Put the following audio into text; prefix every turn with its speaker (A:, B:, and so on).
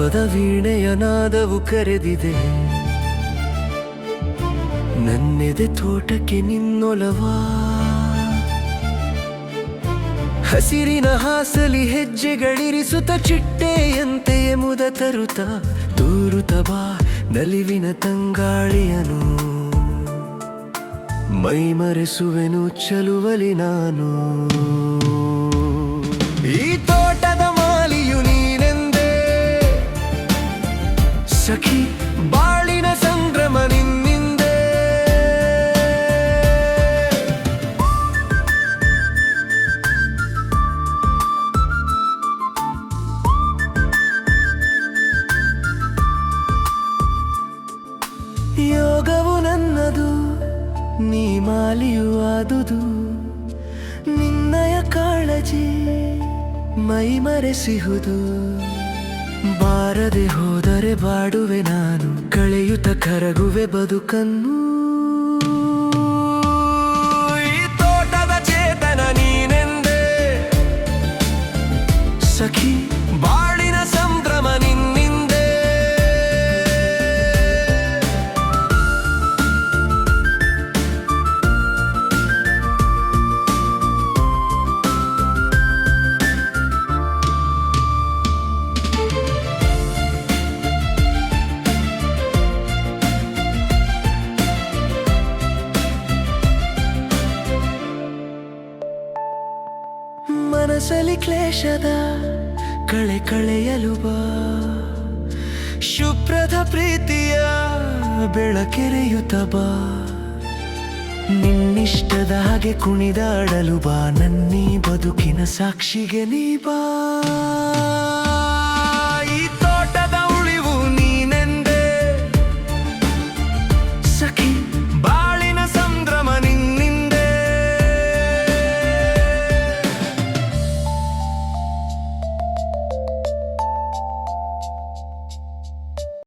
A: ಭಾವದ ವೀಣೆಯ ನಾದವು ಕರೆದಿದೆ ನನ್ನೆದೆ ತೋಟಕ್ಕೆ ನಿನ್ನೊಲವಾ ಹಸಿರಿನ ಹಾಸಲಿ ಹೆಜ್ಜೆಗಳಿರಿಸುತ್ತ ಚಿಟ್ಟೆಯಂತೆಯೇ ಮುದ ತರುತ್ತ ತೂರುತ್ತ ಬಾ ನಲಿವಿನ ತಂಗಾಳಿಯನು ಮೈಮರೆಸುವೆನು ಚಲುವಲಿ ನಾನು ಈ ತೋಟದ ಮಾಲಿಯು ನೀನೆಂದೇ ಸಖಿ ಬಾಳಿನ ಸಂಭ್ರಮ ನಿನ್ನಿಂದೆ ಯೋಗವು ನನ್ನದು ನೀ ಮಾಲಿಯು ಆದುದು ನಿನ್ನಯ ಕಾಳಜಿ ಮೈ ಮರೆಸಿಹುದು ಬಾರದೆ ಹೋದರೆ ಬಾಡುವೆ ನಾನು ಕಳೆಯುತ್ತ ಕರಗುವೆ ಬದುಕನ್ನು ಈ ತೋಟದ ಚೇತನ ನೀನೆಂದೇ ಸಖಿ ಬಾಳಿನ ಸಂಭ್ರಮ ನಿನ್ನಿಂದೆ ಮನಸಲಿ ಕ್ಲೇಶದ ಕಳೆಯಲು ಬಾ ಶುಭ್ರದ ಪ್ರೀತಿಯ ಬೆಳಕೆರೆಯುತ್ತ ಬಾ ನಿನ್ನಿಷ್ಟದ ಹಾಗೆ ಕುಣಿದಾಡಲು ಬಾ ನನ್ನೀ ಬದುಕಿನ ಸಾಕ್ಷಿಗೆ ನೀ ಬಾ